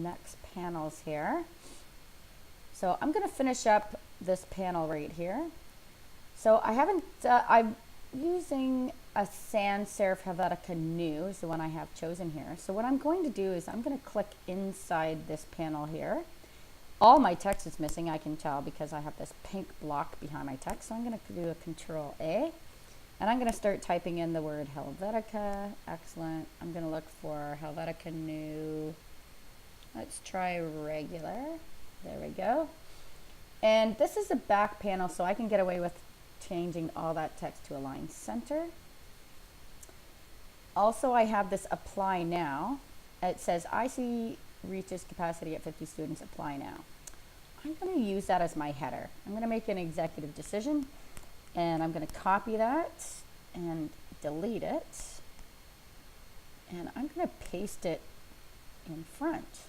next panels here. So I'm going to finish up this panel right here. So I haven't, I'm using a sans serif Helvetica New is the one I have chosen here. So what I'm going to do is I'm going to click inside this panel here. All my text is missing, I can tell, because I have this pink block behind my text. So I'm going to do a Control A, and I'm going to start typing in the word Helvetica. Excellent. I'm going to look for Helvetica New. Let's try regular. There we go. And this is the back panel, so I can get away with changing all that text to align center. Also, I have this apply now. It says IC reaches capacity at 50 students, apply now. I'm going to use that as my header. I'm going to make an executive decision, and I'm going to copy that and delete it, and I'm going to paste it in front.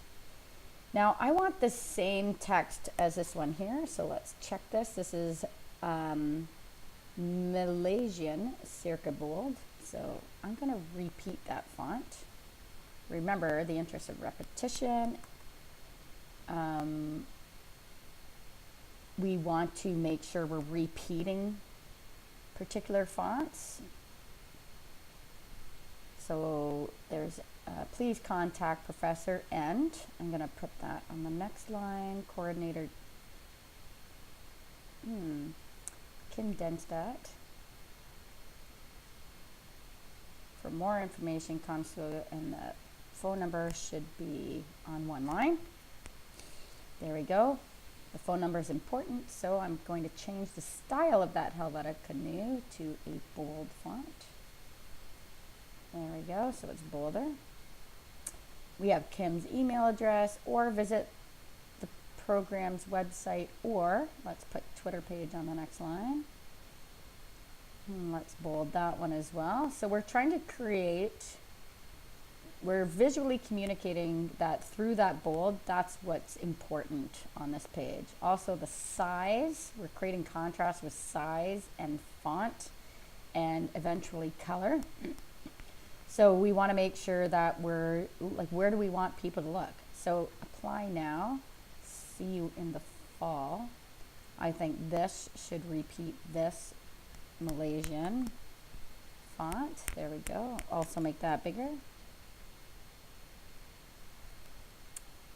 Now I want the same text as this one here, so let's check this. This is Malaysian circa bold, so I'm going to repeat that font. Remember, the interest of repetition, we want to make sure we're repeating particular fonts. So there's please contact Professor and I'm going to put that on the next line. Coordinator, condense that. For more information, contact, and the phone number should be on one line. There we go. The phone number is important, so I'm going to change the style of that Helvetica New to a bold font. There we go, so it's bolder. We have Kim's email address, or visit the program's website, or let's put Twitter page on the next line. Let's bold that one as well. So we're trying to create, we're visually communicating that through that bold. That's what's important on this page. Also the size, we're creating contrast with size and font and eventually color. So we want to make sure that we're like, where do we want people to look? So apply now, see you in the fall. I think this should repeat this Malaysian font. There we go. Also make that bigger.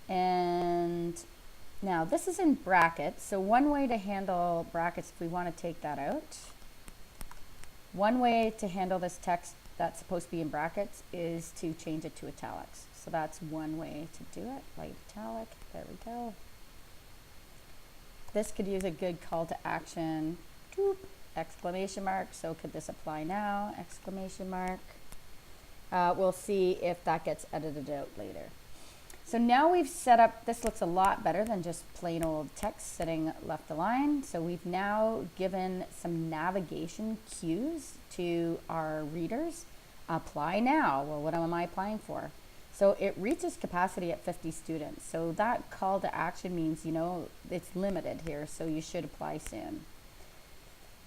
And now this is in brackets. So one way to handle brackets, if we want to take that out, one way to handle this text that's supposed to be in brackets is to change it to italics. So that's one way to do it. Light italic. There we go. This could use a good call to action. Doop. Exclamation mark. So could this apply now? Exclamation mark. We'll see if that gets edited out later. So now we've set up, this looks a lot better than just plain old text sitting left aligned. So we've now given some navigation cues to our readers. Apply now. Well, what am I applying for? So it reaches capacity at 50 students. So that call to action means, you know, it's limited here, so you should apply soon.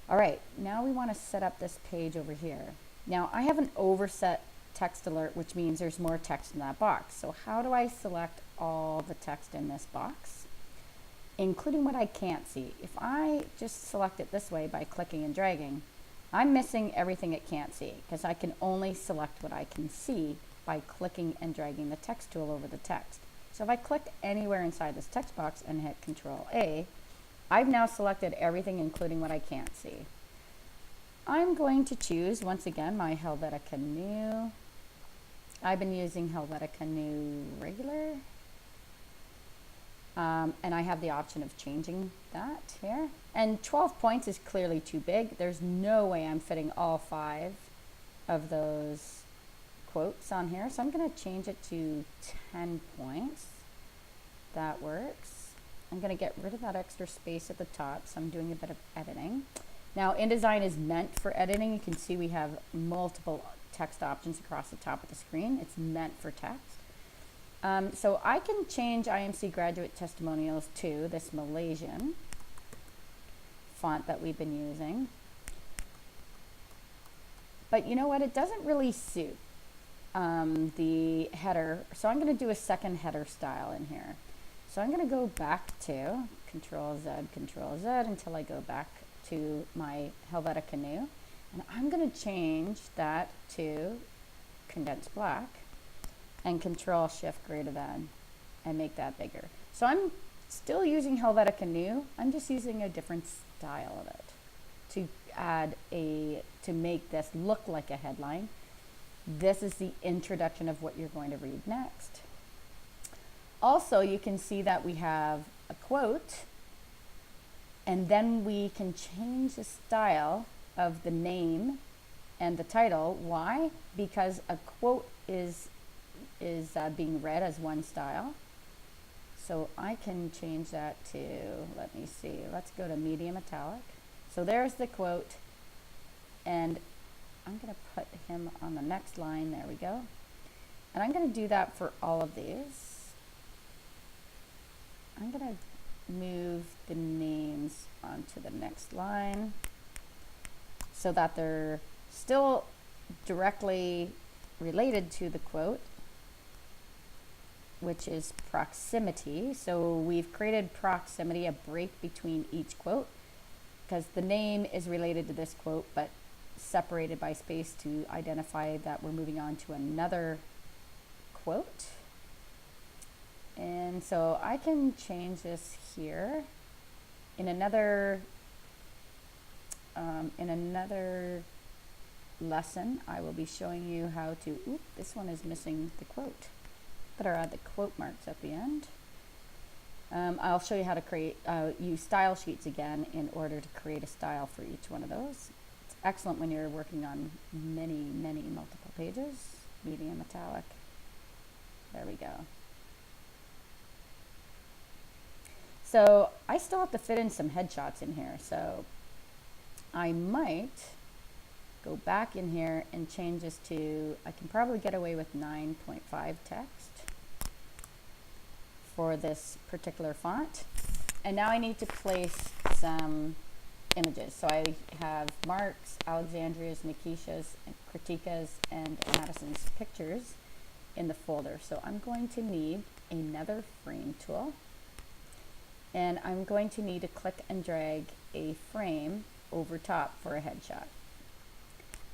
All right, now we want to set up this page over here. Now I have an overset text alert, which means there's more text in that box. So how do I select all the text in this box, including what I can't see? If I just select it this way by clicking and dragging, I'm missing everything it can't see because I can only select what I can see by clicking and dragging the text tool over the text. So if I click anywhere inside this text box and hit Control A, I've now selected everything including what I can't see. I'm going to choose once again my Helvetica New. I've been using Helvetica New regular, and I have the option of changing that here. And 12 points is clearly too big. There's no way I'm fitting all 5 of those quotes on here, so I'm going to change it to 10 points. That works. I'm going to get rid of that extra space at the top, so I'm doing a bit of editing. Now InDesign is meant for editing. You can see we have multiple text options across the top of the screen. It's meant for text. So I can change IMC graduate testimonials to this Malaysian font that we've been using. But you know what? It doesn't really suit. the header. So I'm going to do a second header style in here. So I'm going to go back to Control Z until I go back to my Helvetica Canoe. And I'm going to change that to condensed black and Control Shift greater than and make that bigger. So I'm still using Helvetica Canoe. I'm just using a different style of it to add to make this look like a headline. This is the introduction of what you're going to read next. Also, you can see that we have a quote, and then we can change the style of the name and the title. Why? Because a quote is being read as one style. So I can change that to, let me see, let's go to medium italic. So there's the quote, and I'm going to put him on the next line. There we go. And I'm going to do that for all of these. I'm going to move the names onto the next line so that they're still directly related to the quote, which is proximity. So we've created proximity, a break between each quote, because the name is related to this quote, but separated by space to identify that we're moving on to another quote. And so I can change this here. In another lesson, I will be showing you how to, this one is missing the quote. Better add the quote marks at the end. I'll show you how to use style sheets again in order to create a style for each one of those. It's excellent when you're working on many multiple pages. Medium italic. There we go. So I still have to fit in some headshots in here. So I might go back in here and change this to, I can probably get away with 9.5 text for this particular font. And now I need to place some images. So I have Mark's, Alexandria's, Nikisha's, Kritika's, and Madison's pictures in the folder. So I'm going to need another frame tool. And I'm going to need to click and drag a frame over top for a headshot.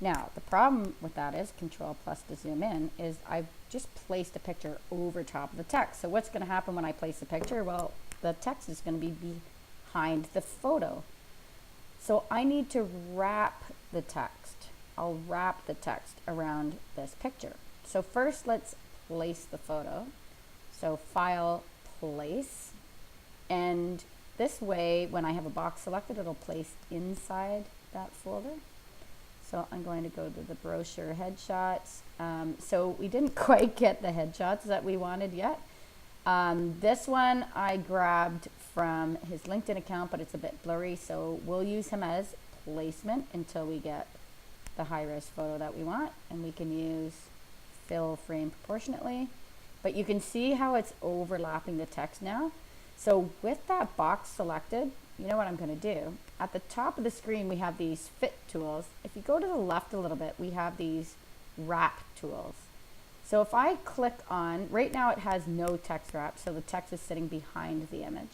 Now, the problem with that is, Control plus to zoom in, is I've just placed a picture over top of the text. So what's going to happen when I place the picture? Well, the text is going to be behind the photo. So I need to wrap the text. I'll wrap the text around this picture. So first, let's place the photo. So File, Place. And this way, when I have a box selected, it'll place inside that folder. So I'm going to go to the brochure headshots. So we didn't quite get the headshots that we wanted yet. This one I grabbed from his LinkedIn account, but it's a bit blurry. So we'll use him as placement until we get the high-res photo that we want. And we can use fill frame proportionately. But you can see how it's overlapping the text now. So with that box selected, you know what I'm going to do? At the top of the screen, we have these fit tools. If you go to the left a little bit, we have these wrap tools. So if I click on, right now it has no text wrap, so the text is sitting behind the image.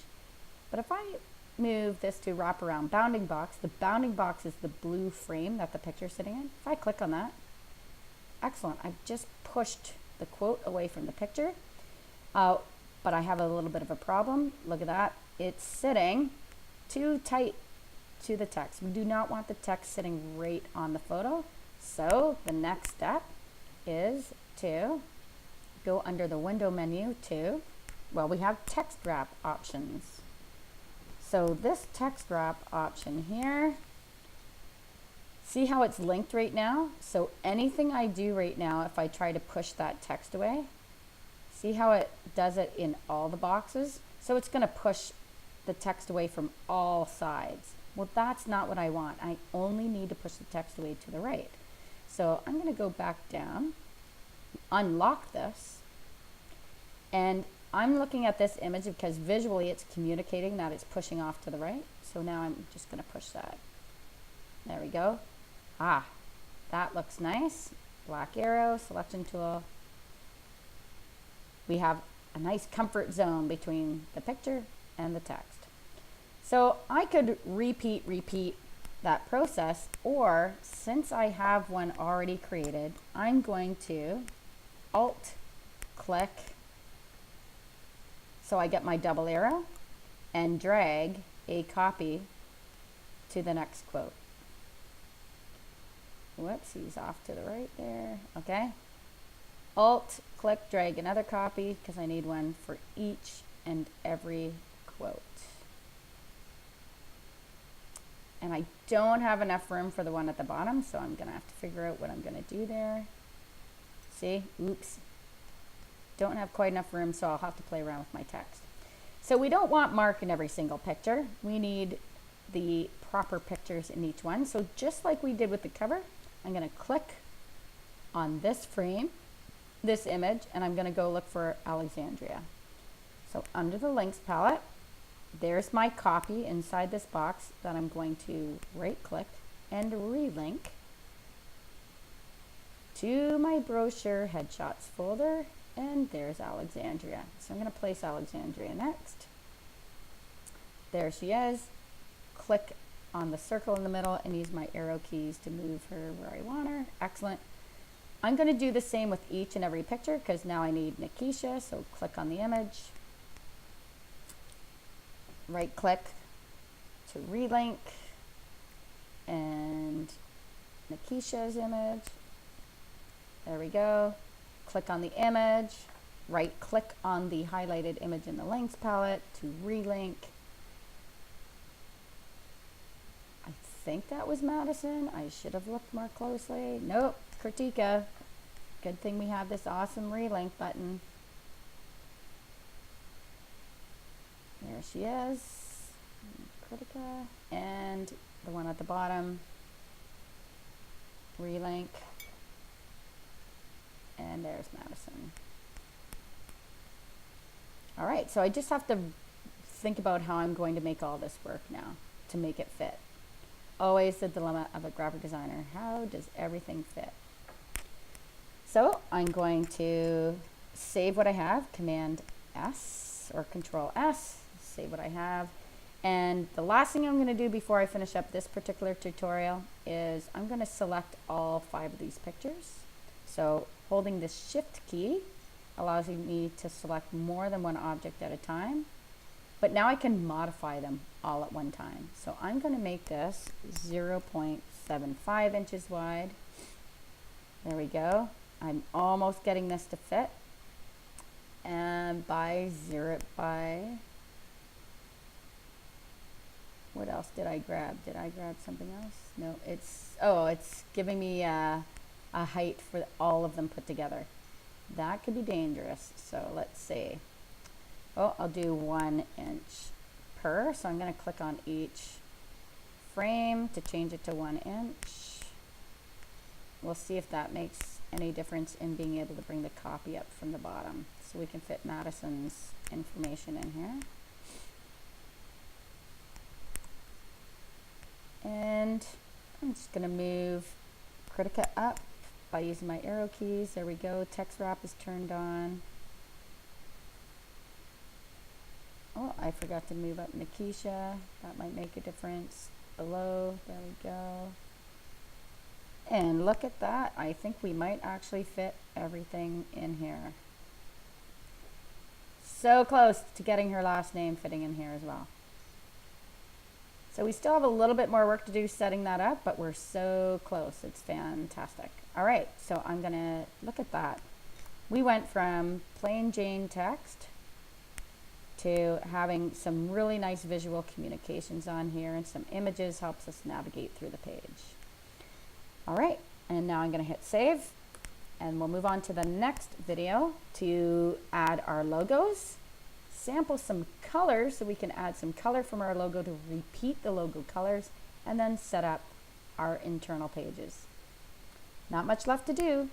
But if I move this to wrap around bounding box, the bounding box is the blue frame that the picture is sitting in. If I click on that, excellent. I've just pushed the quote away from the picture. But I have a little bit of a problem. Look at that. It's sitting too tight to the text. We do not want the text sitting right on the photo. So the next step is to go under the window menu to, well, we have text wrap options. So this text wrap option here, see how it's linked right now? So anything I do right now, if I try to push that text away, see how it does it in all the boxes? So it's going to push the text away from all sides. Well, that's not what I want. I only need to push the text away to the right. So I'm going to go back down, unlock this, and I'm looking at this image because visually it's communicating that it's pushing off to the right. So now I'm just going to push that. There we go. Ah, that looks nice. black arrow, selection tool. We have a nice comfort zone between the picture and the text. So I could repeat that process, or since I have one already created, I'm going to Alt click so I get my double arrow and drag a copy to the next quote. Whoops, he's off to the right there. Okay. Alt click, drag another copy because I need one for each and every quote. And I don't have enough room for the one at the bottom, so I'm going to have to figure out what I'm going to do there. See? Oops. Don't have quite enough room, so I'll have to play around with my text. So we don't want Mark in every single picture. We need the proper pictures in each one. So just like we did with the cover, I'm going to click on this frame, this image, and I'm going to go look for Alexandria. So under the links palette, there's my copy inside this box that I'm going to right click and relink to my brochure headshots folder, and there's Alexandria. So I'm going to place Alexandria next. There she is. Click on the circle in the middle and use my arrow keys to move her where I want her. Excellent. I'm going to do the same with each and every picture because now I need Nikisha, so click on the image. Right click to relink and Nikisha's image. There we go. Click on the image, right click on the highlighted image in the links palette to relink. I think that was Madison. I should have looked more closely. Nope, Kritika. Good thing we have this awesome relink button. There she is, Kritika, and the one at the bottom, relink, and there's Madison. All right, so I just have to think about how I'm going to make all this work now to make it fit. Always the dilemma of a graphic designer. How does everything fit? So I'm going to save what I have, Command S or Control S. Save what I have. And the last thing I'm going to do before I finish up this particular tutorial is I'm going to select all 5 of these pictures. So holding the Shift key allows me to select more than one object at a time, but now I can modify them all at one time. So I'm going to make this 0.75 inches wide. There we go. I'm almost getting this to fit. And what else did I grab? Did I grab something else? No, it's giving me a height for all of them put together. That could be dangerous. So let's see. Oh, I'll do 1 inch per. So I'm going to click on each frame to change it to 1 inch. We'll see if that makes any difference in being able to bring the copy up from the bottom. So we can fit Madison's information in here. And I'm just going to move Kritika up by using my arrow keys. There we go. Text wrap is turned on. Oh, I forgot to move up Nikisha. That might make a difference. Below, there we go. And look at that. I think we might actually fit everything in here. So close to getting her last name fitting in here as well. So we still have a little bit more work to do setting that up, but we're so close. It's fantastic. All right, so I'm gonna look at that. We went from plain Jane text to having some really nice visual communications on here, and some images helps us navigate through the page. All right, and now I'm gonna hit save, and we'll move on to the next video to add our logos, sample some colors so we can add some color from our logo to repeat the logo colors, and then set up our internal pages. Not much left to do.